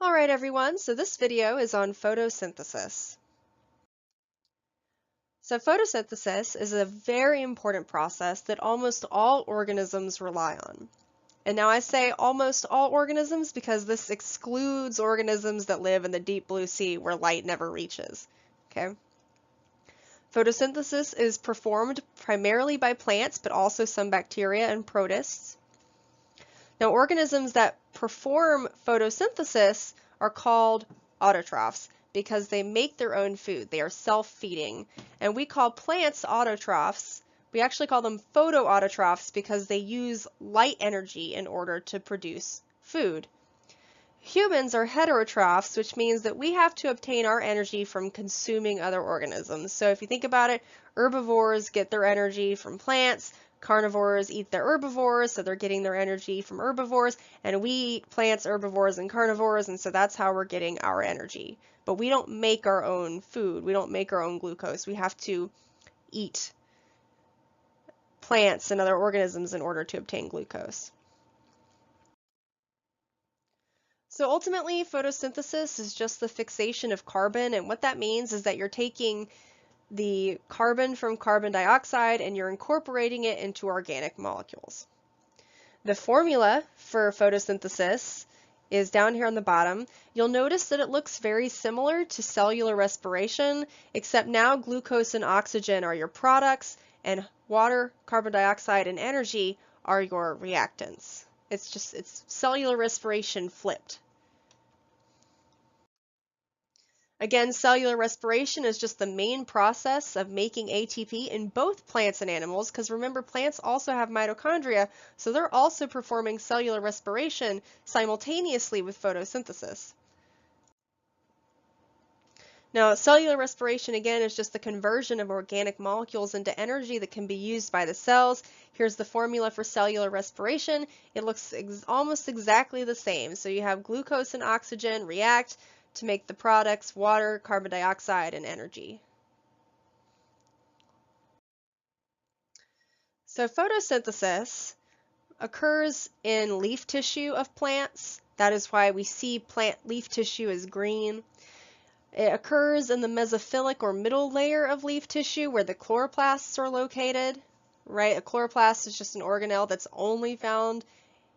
All right, everyone, so this video is on photosynthesis. So photosynthesis is a very important process that almost all organisms rely on. And now I say almost all organisms because this excludes organisms that live in the deep blue sea where light never reaches. Okay? Photosynthesis is performed primarily by plants, but also some bacteria and protists. Now, organisms that perform photosynthesis are called autotrophs because they make their own food. They are self-feeding. And we call plants autotrophs. We actually call them photoautotrophs because they use light energy in order to produce food. Humans are heterotrophs, which means that we have to obtain our energy from consuming other organisms. So if you think about it, herbivores get their energy from plants, carnivores eat the herbivores, so they're getting their energy from herbivores, and we eat plants, herbivores, and carnivores, and so that's how we're getting our energy. But we don't make our own food. We don't make our own glucose. We have to eat plants and other organisms in order to obtain glucose. So ultimately, photosynthesis is just the fixation of carbon, and what that means is that you're taking the carbon from carbon dioxide and you're incorporating it into organic molecules. The formula for photosynthesis is down here on the bottom. You'll notice that it looks very similar to cellular respiration, except now glucose and oxygen are your products, and water, carbon dioxide, and energy are your reactants. It's cellular respiration flipped. Again, cellular respiration is just the main process of making ATP in both plants and animals, because remember, plants also have mitochondria, so they're also performing cellular respiration simultaneously with photosynthesis. Now, cellular respiration, again, is just the conversion of organic molecules into energy that can be used by the cells. Here's the formula for cellular respiration. It looks almost exactly the same. So you have glucose and oxygen react to make the products water, carbon dioxide, and energy. So photosynthesis occurs in leaf tissue of plants. That is why we see plant leaf tissue as green. It occurs in the mesophilic or middle layer of leaf tissue where the chloroplasts are located, right? A chloroplast is just an organelle that's only found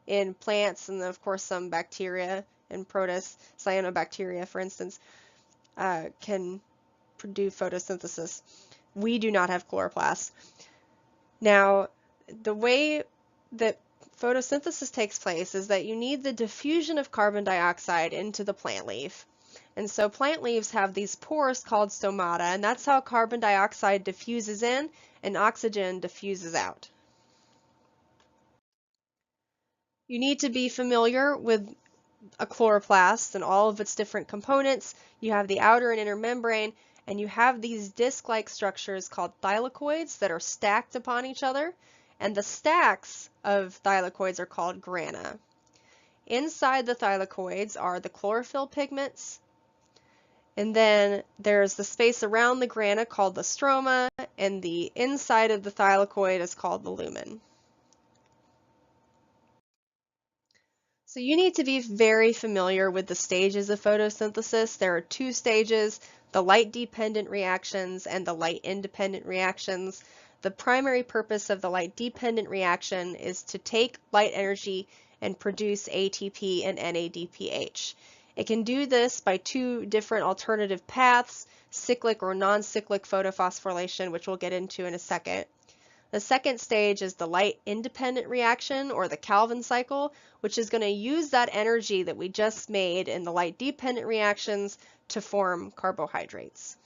in plants, and then of course some bacteria and protists, cyanobacteria for instance, can produce photosynthesis. We do not have chloroplasts. Now, the way that photosynthesis takes place is that you need the diffusion of carbon dioxide into the plant leaf. And so plant leaves have these pores called stomata, and that's how carbon dioxide diffuses in and oxygen diffuses out. You need to be familiar with a chloroplast and all of its different components. You have the outer and inner membrane, and you have these disc-like structures called thylakoids that are stacked upon each other, and the stacks of thylakoids are called grana. Inside the thylakoids are the chlorophyll pigments, and then there's the space around the grana called the stroma, and the inside of the thylakoid is called the lumen. So you need to be very familiar with the stages of photosynthesis. There are two stages, the light-dependent reactions and the light-independent reactions. The primary purpose of the light-dependent reaction is to take light energy and produce ATP and NADPH. It can do this by two different alternative paths, cyclic or non-cyclic photophosphorylation, which we'll get into in a second. The second stage is the light-independent reaction, or the Calvin cycle, which is going to use that energy that we just made in the light-dependent reactions to form carbohydrates.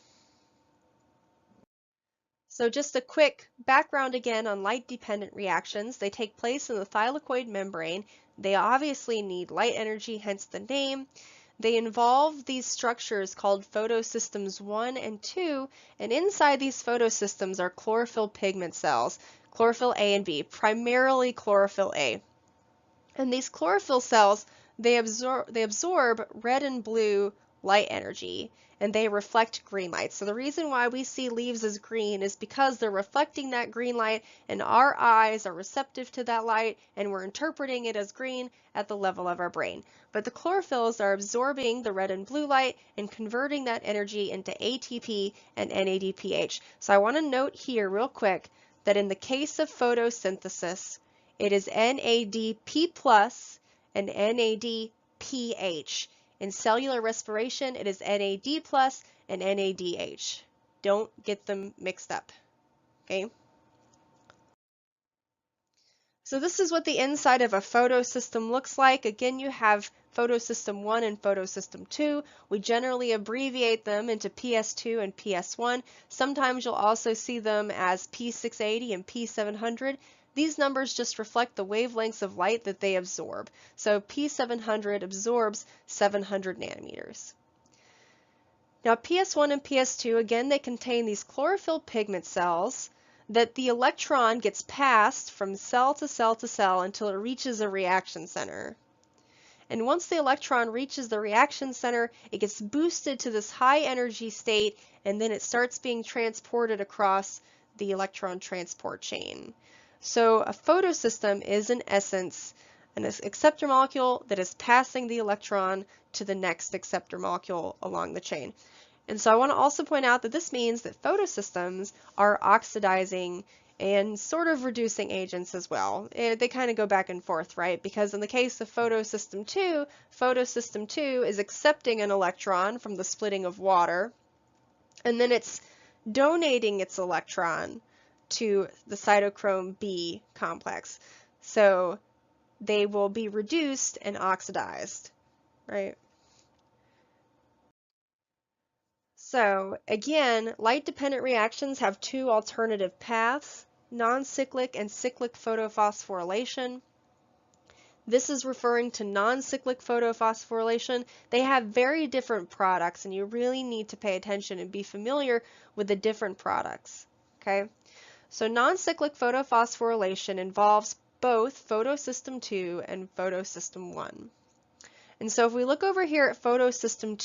So just a quick background again on light-dependent reactions. They take place in the thylakoid membrane. They obviously need light energy, hence the name. They involve these structures called photosystems 1 and 2, and inside these photosystems are chlorophyll pigment cells, chlorophyll A and B, primarily chlorophyll A. And these chlorophyll cells, they absorb red and blue light energy, and they reflect green light. So the reason why we see leaves as green is because they're reflecting that green light, and our eyes are receptive to that light, and we're interpreting it as green at the level of our brain. But the chlorophylls are absorbing the red and blue light and converting that energy into ATP and NADPH. So I want to note here real quick that in the case of photosynthesis, it is NADP plus and NADPH. In cellular respiration, it is NAD plus and NADH. Don't get them mixed up, okay? So this is what the inside of a photosystem looks like. Again, you have photosystem 1 and photosystem 2. We generally abbreviate them into PS2 and PS1. Sometimes you'll also see them as P680 and P700. These numbers just reflect the wavelengths of light that they absorb. So P700 absorbs 700 nanometers. Now PS1 and PS2, again, they contain these chlorophyll pigment cells that the electron gets passed from cell to cell to cell until it reaches a reaction center. And once the electron reaches the reaction center, it gets boosted to this high energy state, and then it starts being transported across the electron transport chain. So a photosystem is in essence an acceptor molecule that is passing the electron to the next acceptor molecule along the chain. And so I want to also point out that this means that photosystems are oxidizing and sort of reducing agents as well. They kind of go back and forth, right? Because in the case of photosystem 2 is accepting an electron from the splitting of water, and then it's donating its electron to the cytochrome B complex. So they will be reduced and oxidized, right? So again, light-dependent reactions have two alternative paths, non-cyclic and cyclic photophosphorylation. This is referring to non-cyclic photophosphorylation. They have very different products, and you really need to pay attention and be familiar with the different products, okay? So non-cyclic photophosphorylation involves both photosystem 2 and photosystem 1. And so if we look over here at photosystem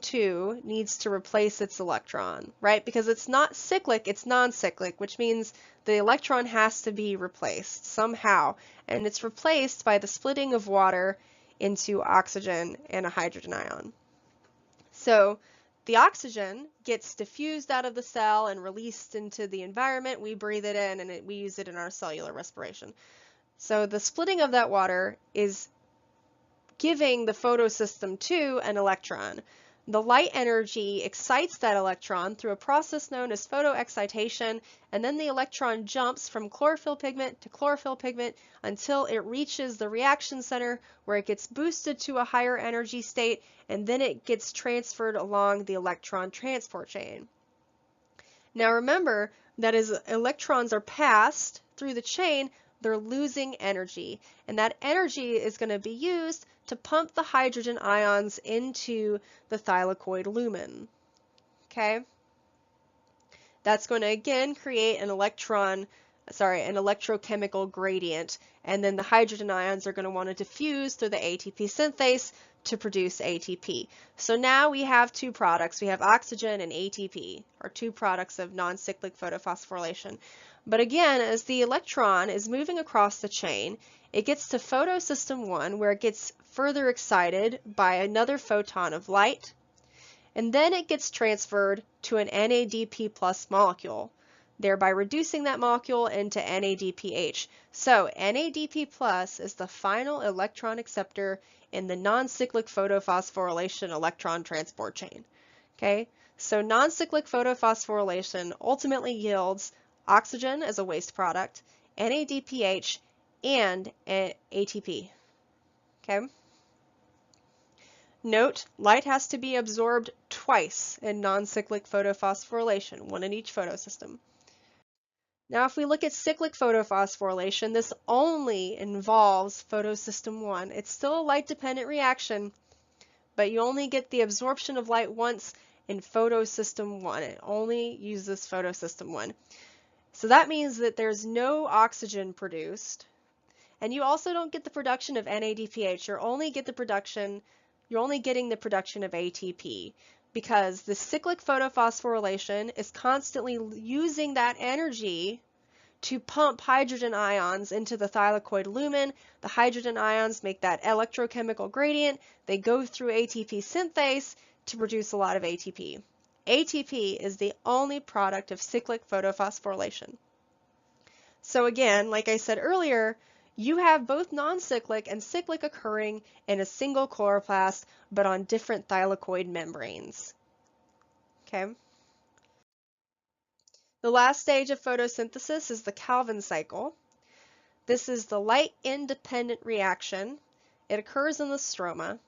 2 needs to replace its electron, right? Because it's not cyclic, it's non-cyclic, which means the electron has to be replaced somehow. And it's replaced by the splitting of water into oxygen and a hydrogen ion. So the oxygen gets diffused out of the cell and released into the environment. We breathe it in, and we use it in our cellular respiration. So the splitting of that water is giving the photosystem 2 an electron. The light energy excites that electron through a process known as photoexcitation, and then the electron jumps from chlorophyll pigment to chlorophyll pigment until it reaches the reaction center, where it gets boosted to a higher energy state, and then it gets transferred along the electron transport chain. Now remember that as electrons are passed through the chain, they're losing energy, and that energy is going to be used to pump the hydrogen ions into the thylakoid lumen. Okay? That's going to again create an electrochemical gradient, and then the hydrogen ions are going to want to diffuse through the ATP synthase to produce ATP. So now we have two products. We have oxygen and ATP, or two products of non-cyclic photophosphorylation. But again, as the electron is moving across the chain, it gets to photosystem 1, where it gets further excited by another photon of light, and then it gets transferred to an NADP plus molecule, thereby reducing that molecule into NADPH. So NADP plus is the final electron acceptor in the non-cyclic photophosphorylation electron transport chain. Okay, so non-cyclic photophosphorylation ultimately yields oxygen as a waste product, NADPH, and ATP. Okay. Note, light has to be absorbed twice in non-cyclic photophosphorylation, one in each photosystem. Now if we look at cyclic photophosphorylation, this only involves photosystem 1. It's still a light-dependent reaction, but you only get the absorption of light once in photosystem 1. It only uses photosystem 1. So that means that there's no oxygen produced, and you also don't get the production of NADPH. You only get the production you're only getting the production of ATP because the cyclic photophosphorylation is constantly using that energy to pump hydrogen ions into the thylakoid lumen. The hydrogen ions make that electrochemical gradient. They go through ATP synthase to produce a lot of ATP. ATP is the only product of cyclic photophosphorylation. So again, like I said earlier, you have both non-cyclic and cyclic occurring in a single chloroplast, but on different thylakoid membranes. Okay. The last stage of photosynthesis is the Calvin cycle. This is the light-independent reaction. It occurs in the stroma,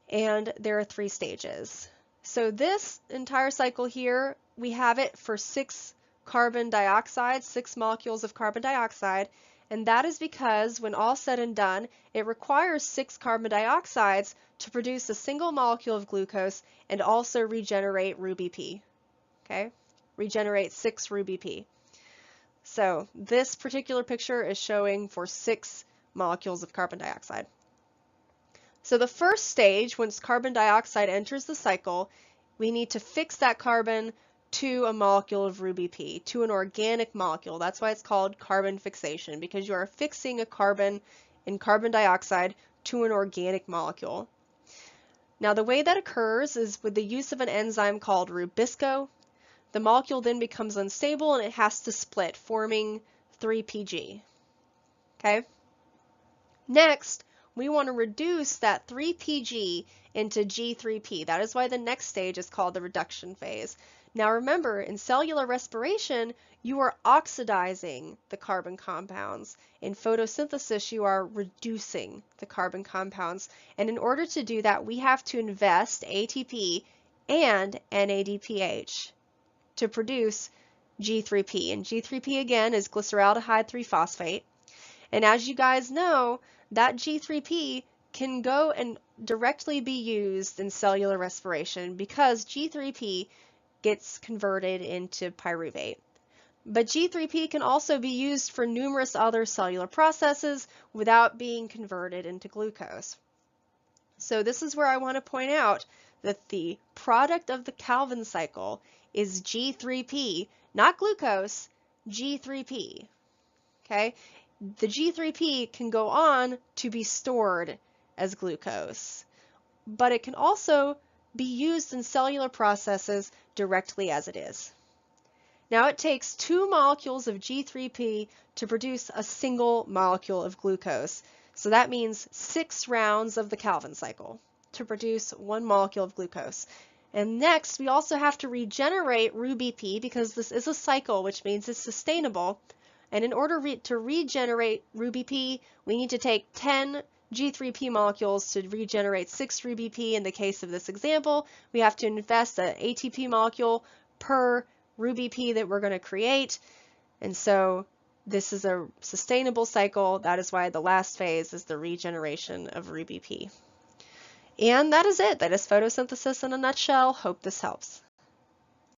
and there are 3 stages. So this entire cycle here, we have it for 6 carbon dioxide, 6 molecules of carbon dioxide, and that is because when all said and done, it requires 6 carbon dioxides to produce a single molecule of glucose and also regenerate RuBP. Okay, regenerate 6 RuBP. So this particular picture is showing for 6 molecules of carbon dioxide. So the first stage, once carbon dioxide enters the cycle, we need to fix that carbon to a molecule of RuBP, to an organic molecule. That's why it's called carbon fixation, because you are fixing a carbon in carbon dioxide to an organic molecule. Now the way that occurs is with the use of an enzyme called Rubisco. The molecule then becomes unstable and it has to split, forming 3PG. Okay? Next, we want to reduce that 3PG into G3P. That is why the next stage is called the reduction phase. Now remember, in cellular respiration, you are oxidizing the carbon compounds. In photosynthesis, you are reducing the carbon compounds. And in order to do that, we have to invest ATP and NADPH to produce G3P. And G3P again is glyceraldehyde 3-phosphate. And as you guys know, that G3P can go and directly be used in cellular respiration because G3P gets converted into pyruvate. But G3P can also be used for numerous other cellular processes without being converted into glucose. So this is where I want to point out that the product of the Calvin cycle is G3P, not glucose, G3P. Okay? The G3P can go on to be stored as glucose, but it can also be used in cellular processes directly as it is. Now it takes 2 molecules of G3P to produce a single molecule of glucose. So that means 6 rounds of the Calvin cycle to produce 1 molecule of glucose. And next, we also have to regenerate RuBP because this is a cycle, which means it's sustainable. And in order to regenerate RuBP, we need to take 10 G3P molecules to regenerate 6 RuBP. In the case of this example, we have to invest an ATP molecule per RuBP that we're going to create. And so this is a sustainable cycle. That is why the last phase is the regeneration of RuBP. And that is it. That is photosynthesis in a nutshell. Hope this helps.